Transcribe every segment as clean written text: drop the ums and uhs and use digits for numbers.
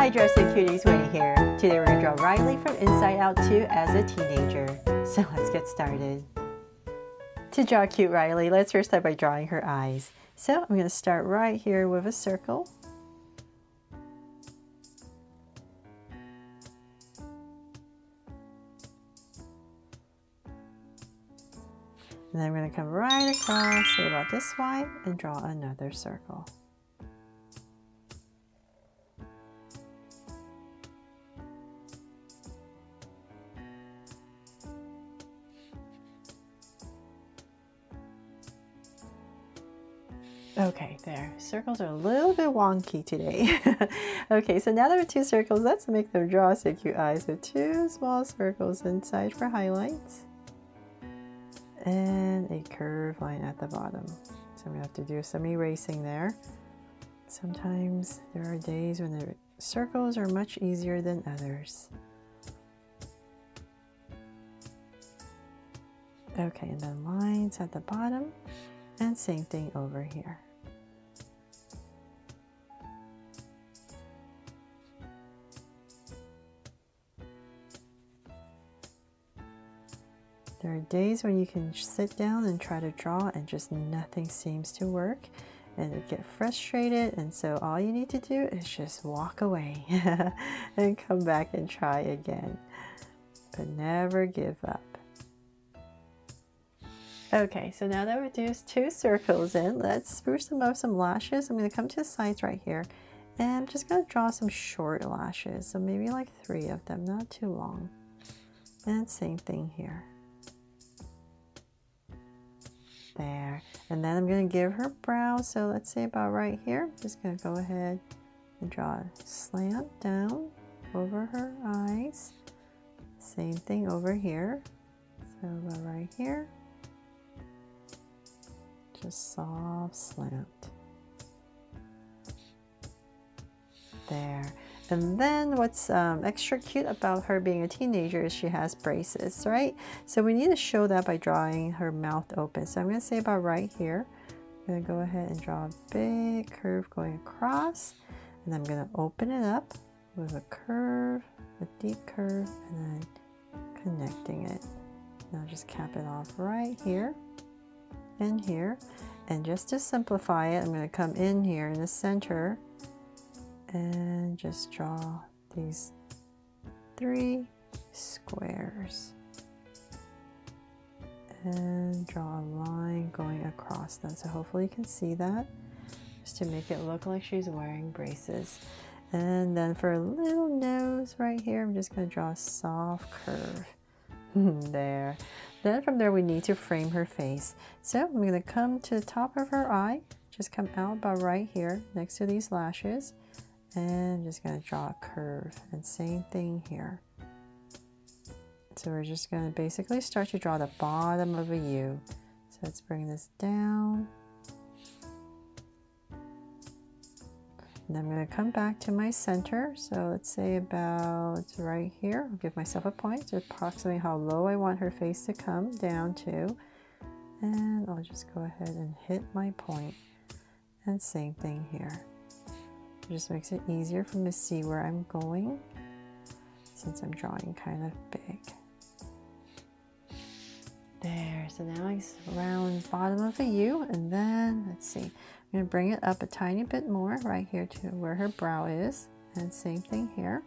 Hi Dressing Cuties, Winnie here. Today we're going to draw Riley from Inside Out 2 as a teenager. So let's get started. To draw cute Riley, let's first start by drawing her eyes. So I'm going to start right here with a circle. And then I'm going to come right across, say about this wide, and draw another circle. Okay, there. Circles are a little bit wonky today. Okay, so now there are two circles. Let's make them draw so cute eyes with two small circles inside for highlights. And a curved line at the bottom. So I'm going to have to do some erasing there. Sometimes there are days when the circles are much easier than others. Okay, and then lines at the bottom. And same thing over here. There are days when you can sit down and try to draw and just nothing seems to work and you get frustrated, and so all you need to do is just walk away and come back and try again. But never give up. Okay, so now that we do two circles in, let's spruce them up some lashes. I'm going to come to the sides right here and I'm just going to draw some short lashes. So maybe like 3 of them, not too long. And same thing here. There. And then I'm going to give her brows. So let's say about right here. I'm just going to go ahead and draw a slant down over her eyes. Same thing over here. So about right here. Just soft slant. There. And then what's extra cute about her being a teenager is she has braces, right? So we need to show that by drawing her mouth open. So I'm going to say about right here. I'm going to go ahead and draw a big curve going across. And I'm going to open it up with a curve, a deep curve, and then connecting it. Now just cap it off right here. In here, and just to simplify it, I'm going to come in here in the center and just draw these 3 squares and draw a line going across them. So hopefully you can see that, just to make it look like she's wearing braces. And then for a little nose right here, I'm just going to draw a soft curve. There. Then from there we need to frame her face. So I'm going to come to the top of her eye, just come out about right here next to these lashes, and I'm just going to draw a curve, and same thing here. So we're just going to basically start to draw the bottom of a U. So let's bring this down. And I'm going to come back to my center. So let's say about right here. I'll give myself a point to approximate how low I want her face to come down to. And I'll just go ahead and hit my point. And same thing here. It just makes it easier for me to see where I'm going, since I'm drawing kind of big. There, so now I round bottom of a U, and then let's see, I'm going to bring it up a tiny bit more right here to where her brow is, and same thing here.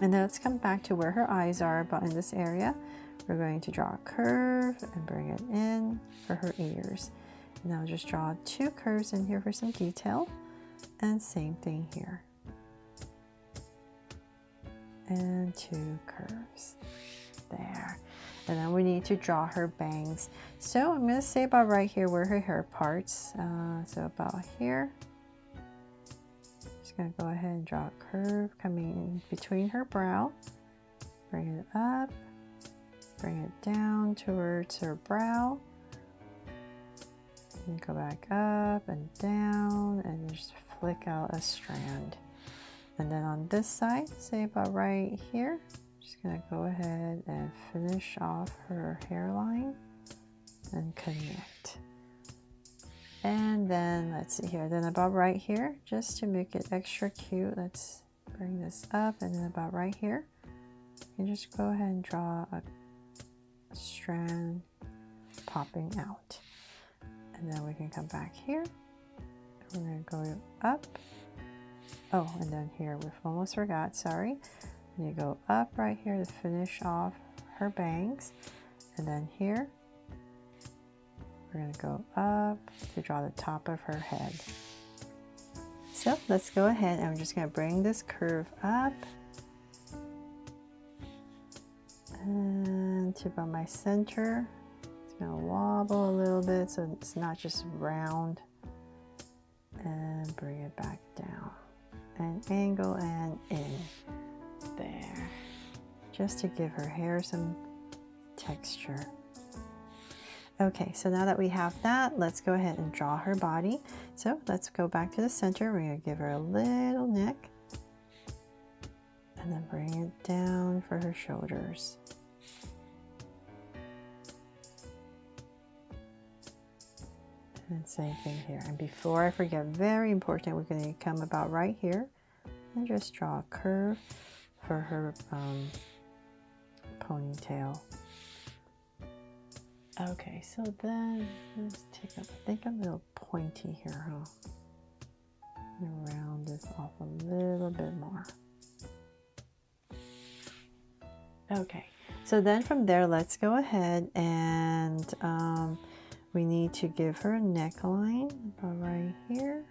And then let's come back to where her eyes are, about in this area. We're going to draw a curve and bring it in for her ears. And now just draw 2 curves in here for some detail, and same thing here. And 2 curves. There. And then we need to draw her bangs. So I'm going to say about right here where her hair parts. So about here. Just going to go ahead and draw a curve coming in between her brow. Bring it up. Bring it down towards her brow. And go back up and down and just flick out a strand. And then on this side, say about right here. Just going to go ahead and finish off her hairline and connect. And then let's see here, then about right here, just to make it extra cute, let's bring this up, and then about right here, you just go ahead and draw a strand popping out. And then we can come back here. We're going to go up. Oh, and then here, we've almost forgot, sorry. And you go up right here to finish off her bangs. And then here, we're going to go up to draw the top of her head. So let's go ahead, and I'm just going to bring this curve up. And to about my center. It's going to wobble a little bit so it's not just round. And bring it back down. And angle and in. There. Just to give her hair some texture. Okay, so now that we have that, let's go ahead and draw her body. So let's go back to the center. We're going to give her a little neck. And then bring it down for her shoulders. And same thing here. And before I forget, very important, we're going to come about right here and just draw a curve for her ponytail. Okay, so then let's take up, I think a little pointy here, huh? And round this off a little bit more. Okay, so then from there, let's go ahead and we need to give her a neckline about right here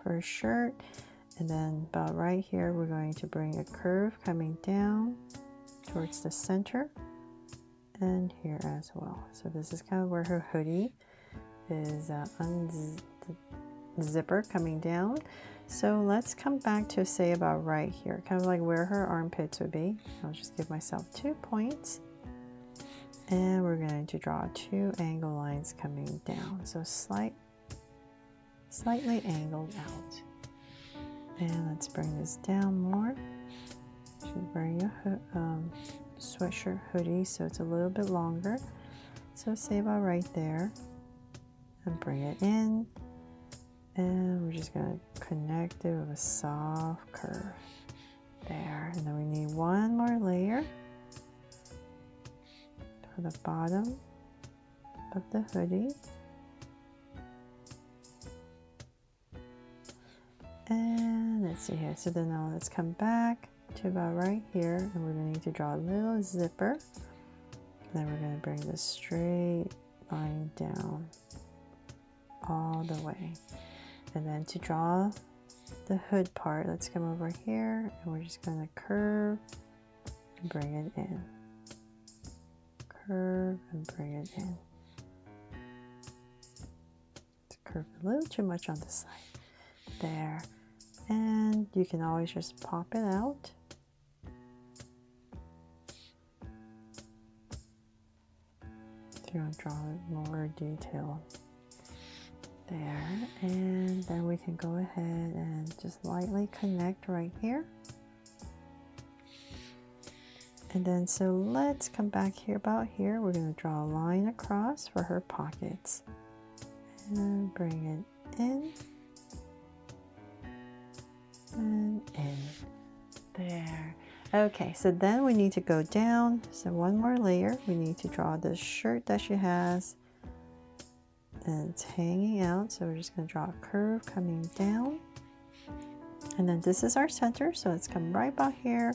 for her shirt. And then about right here, we're going to bring a curve coming down towards the center and here as well. So this is kind of where her hoodie is zipper coming down. So let's come back to say about right here, kind of like where her armpits would be. I'll just give myself 2 points. And we're going to draw 2 angle lines coming down. So slightly angled out. And let's bring this down more. Should bring a sweatshirt hoodie so it's a little bit longer. So say about right there. And bring it in. And we're just going to connect it with a soft curve. There. And then we need one more layer for the bottom of the hoodie. And let's see here. So then now let's come back to about right here. And we're going to need to draw a little zipper. And then we're going to bring this straight line down all the way. And then to draw the hood part, let's come over here and we're just going to curve and bring it in. Curve and bring it in. It's curved a little too much on the side. There. And you can always just pop it out. If you want to draw it more detail. There, and then we can go ahead and just lightly connect right here. And then so let's come back here about here. We're going to draw a line across for her pockets. And bring it in. And in. There. Okay, so then we need to go down. So one more layer. We need to draw this shirt that she has. And it's hanging out, so we're just going to draw a curve coming down. And then this is our center, so let's come right about here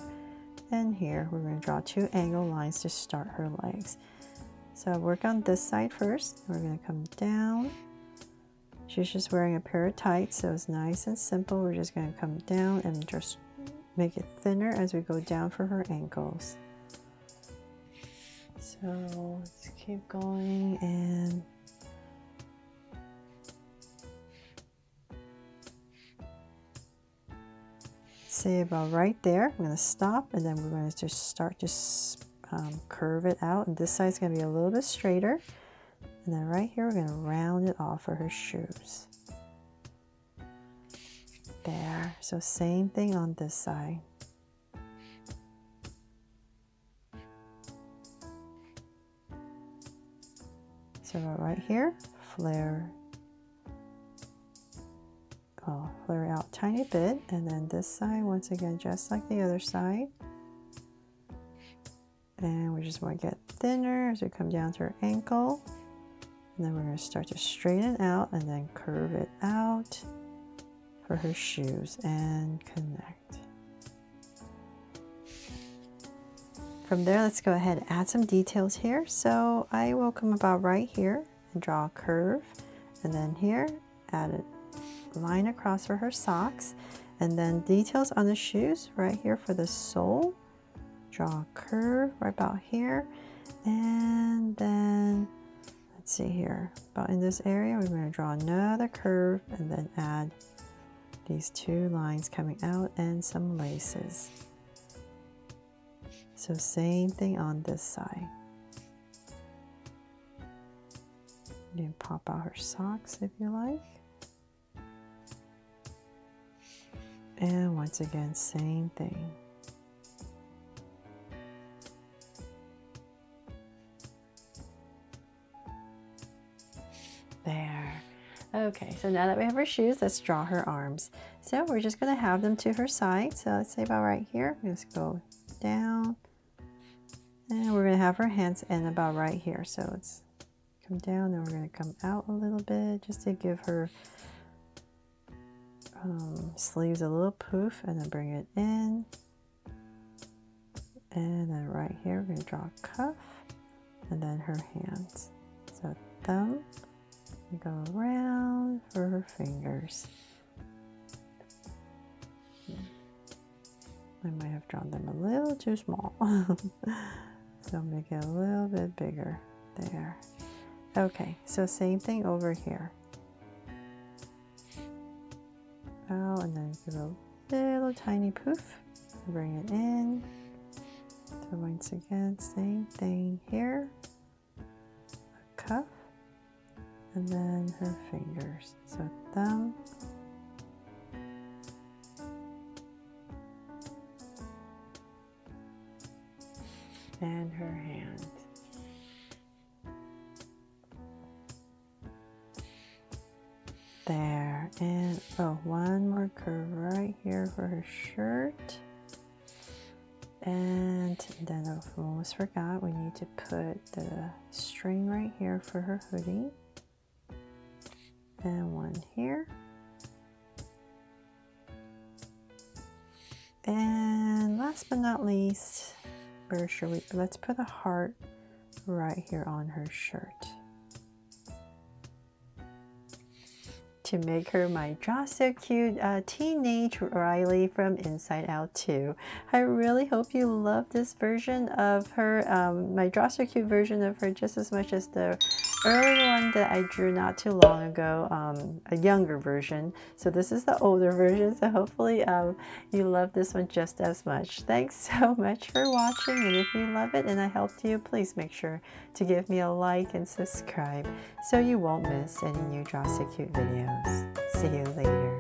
and here. We're going to draw 2 angle lines to start her legs. So work on this side first. We're going to come down. She's just wearing a pair of tights, so it's nice and simple. We're just going to come down and just make it thinner as we go down for her ankles. So let's keep going and say about right there. I'm going to stop and then we're going to just start to curve it out, and this side's going to be a little bit straighter, and then right here we're going to round it off for her shoes. There. So same thing on this side. So right here, flare I'll flare out a tiny bit, and then this side, once again, just like the other side. And we just want to get thinner as we come down to her ankle. And then we're going to start to straighten it out and then curve it out for her shoes and connect. From there, let's go ahead and add some details here. So I will come about right here and draw a curve, and then here add a line across for her socks, and then details on the shoes right here for the sole. Draw a curve right about here, and then let's see here, about in this area we're going to draw another curve and then add these two lines coming out and some laces. So same thing on this side. You can pop out her socks if you like. And once again, same thing. There. Okay, so now that we have her shoes, let's draw her arms. So we're just going to have them to her side. So let's say about right here. Let's go down. And we're going to have her hands in about right here. So let's come down, and we're going to come out a little bit just to give her sleeves a little poof, and then bring it in. And then right here, we're going to draw a cuff, and then her hands. So thumb, we go around for her fingers. I might have drawn them a little too small. So make it a little bit bigger there. Okay, so same thing over here. Oh, and then give a little tiny poof. Bring it in. So once again, same thing here. A cuff, and then her fingers. So thumb, and her hand. There, and oh, one more curve right here for her shirt. And then I almost forgot, we need to put the string right here for her hoodie. And one here. And last but not least, where should we? Let's put a heart right here on her shirt to make her my Draw So Cute teenage Riley from Inside Out 2. I really hope you love this version of her, my Draw So Cute version of her, just as much as the earlier one that I drew not too long ago, a younger version. So this is the older version, so hopefully you love this one just as much. Thanks so much for watching, and if you love it and I helped you, please make sure to give me a like and subscribe so you won't miss any new Draw So Cute videos. See you later.